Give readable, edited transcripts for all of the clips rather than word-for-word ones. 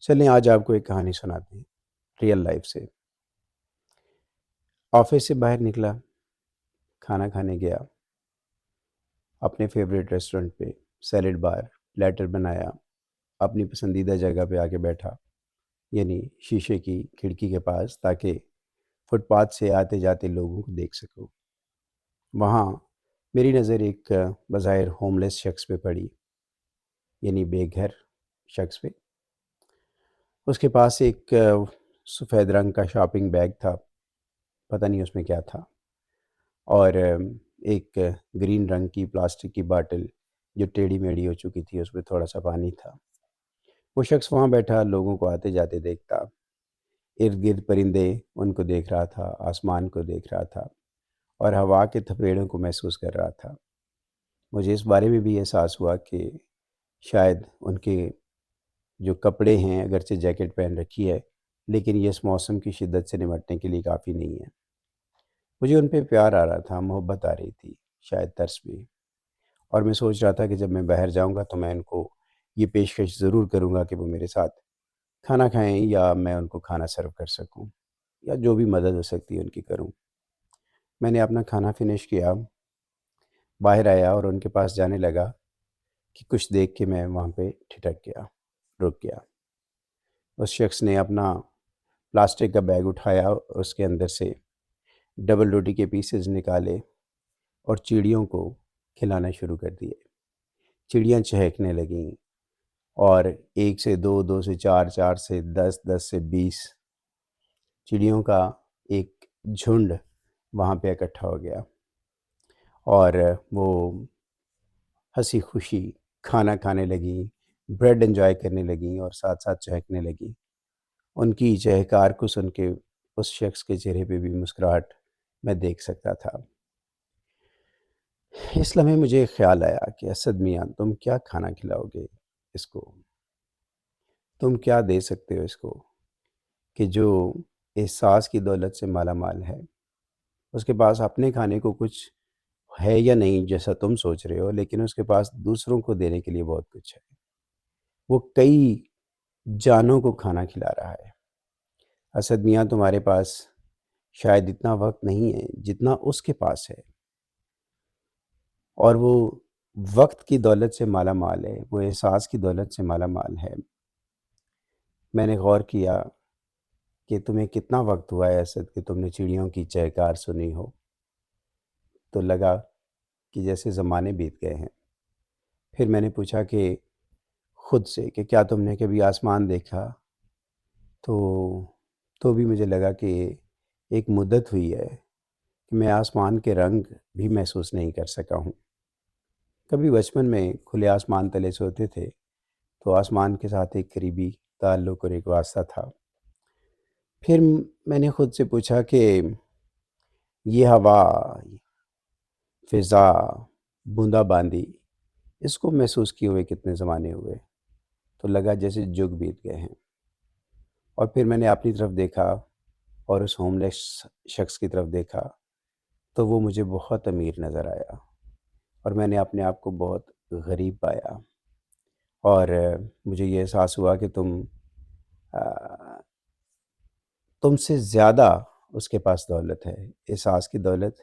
چلیں آج آپ کو ایک کہانی سناتے ہیں ریئل لائف سے۔ آفس سے باہر نکلا، کھانا کھانے گیا، اپنے فیوریٹ ریسٹورنٹ پہ سیلڈ بار پلیٹر بنایا، اپنی پسندیدہ جگہ پہ آ کے بیٹھا، یعنی شیشے کی کھڑکی کے پاس، تاکہ فٹ پاتھ سے آتے جاتے لوگوں کو دیکھ سکوں۔ وہاں میری نظر ایک بظاہر ہوم لیس شخص پہ پڑی، یعنی بے گھر شخص پہ۔ اس کے پاس ایک سفید رنگ کا شاپنگ بیگ تھا، پتہ نہیں اس میں کیا تھا، اور ایک گرین رنگ کی پلاسٹک کی باٹل جو ٹیڑھی میڑھی ہو چکی تھی، اس میں تھوڑا سا پانی تھا۔ وہ شخص وہاں بیٹھا لوگوں کو آتے جاتے دیکھتا، ارد گرد پرندے ان کو دیکھ رہا تھا، آسمان کو دیکھ رہا تھا، اور ہوا کے تھپیڑوں کو محسوس کر رہا تھا۔ مجھے اس بارے میں بھی احساس ہوا کہ شاید ان کے جو کپڑے ہیں، اگرچہ جیکٹ پہن رکھی ہے، لیکن یہ اس موسم کی شدت سے نمٹنے کے لیے کافی نہیں ہے۔ مجھے ان پہ پیار آ رہا تھا، محبت آ رہی تھی، شاید ترس بھی، اور میں سوچ رہا تھا کہ جب میں باہر جاؤں گا تو میں ان کو یہ پیشکش ضرور کروں گا کہ وہ میرے ساتھ کھانا کھائیں، یا میں ان کو کھانا سرو کر سکوں، یا جو بھی مدد ہو سکتی ہے ان کی کروں۔ میں نے اپنا کھانا فنش کیا، باہر آیا اور ان کے پاس جانے لگا کہ کچھ دیکھ کے میں وہاں پہ ٹھٹک گیا، رک گیا۔ اس شخص نے اپنا پلاسٹک کا بیگ اٹھایا، اس کے اندر سے ڈبل روٹی کے پیسز نکالے اور چڑیوں کو کھلانا شروع کر دیے۔ چڑیاں چہکنے لگیں، اور 1 سے 2، 2 سے 4، 4 سے 10، 10 سے 20 چڑیوں کا ایک جھنڈ وہاں پہ اکٹھا ہو گیا، اور وہ ہنسی خوشی کھانا کھانے لگیں، بریڈ انجوائے کرنے لگیں، اور ساتھ ساتھ چہکنے لگیں۔ ان کی چہکار کو سن کے اس شخص کے چہرے پہ بھی مسکراہٹ میں دیکھ سکتا تھا۔ اس لمحے مجھے ایک خیال آیا کہ اسد میاں، تم کیا کھانا کھلاؤ گے اس کو؟ تم کیا دے سکتے ہو اس کو کہ جو احساس کی دولت سے مالا مال ہے؟ اس کے پاس اپنے کھانے کو کچھ ہے یا نہیں جیسا تم سوچ رہے ہو، لیکن اس کے پاس دوسروں کو دینے کے لیے بہت کچھ ہے۔ وہ کئی جانوں کو کھانا کھلا رہا ہے۔ اسد میاں، تمہارے پاس شاید اتنا وقت نہیں ہے جتنا اس کے پاس ہے، اور وہ وقت کی دولت سے مالا مال ہے، وہ احساس کی دولت سے مالا مال ہے۔ میں نے غور کیا کہ تمہیں کتنا وقت ہوا ہے اسد کہ تم نے چڑیوں کی چہکار سنی ہو؟ تو لگا کہ جیسے زمانے بیت گئے ہیں۔ پھر میں نے پوچھا کہ خود سے کہ کیا تم نے کبھی آسمان دیکھا؟ تو بھی مجھے لگا کہ ایک مدت ہوئی ہے کہ میں آسمان کے رنگ بھی محسوس نہیں کر سکا ہوں۔ کبھی بچپن میں کھلے آسمان تلے سوتے تھے تو آسمان کے ساتھ ایک قریبی تعلق اور ایک واسطہ تھا۔ پھر میں نے خود سے پوچھا کہ یہ ہوا، فضا، بوندا باندی، اس کو محسوس کیے ہوئے کتنے زمانے ہوئے؟ تو لگا جیسے جگ بیت گئے ہیں۔ اور پھر میں نے اپنی طرف دیکھا اور اس ہوم لیس شخص کی طرف دیکھا، تو وہ مجھے بہت امیر نظر آیا، اور میں نے اپنے آپ کو بہت غریب پایا، اور مجھے یہ احساس ہوا کہ تم سے زیادہ اس کے پاس دولت ہے، احساس کی دولت،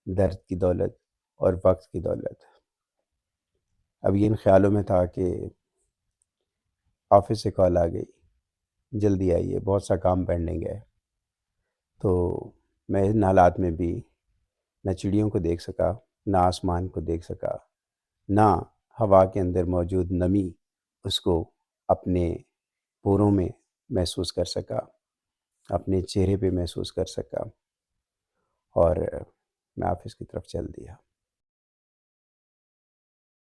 درد کی دولت، اور وقت کی دولت۔ اب یہ ان خیالوں میں تھا کہ آفس سے کال آ گئی، جلدی آئیے، بہت سا کام پینڈنگ ہے۔ تو میں ان حالات میں بھی نہ چڑیوں کو دیکھ سکا، نہ آسمان کو دیکھ سکا، نہ ہوا کے اندر موجود نمی اس کو اپنے پوروں میں محسوس کر سکا، اپنے چہرے پہ محسوس کر سکا، اور میں آفس کی طرف چل دیا۔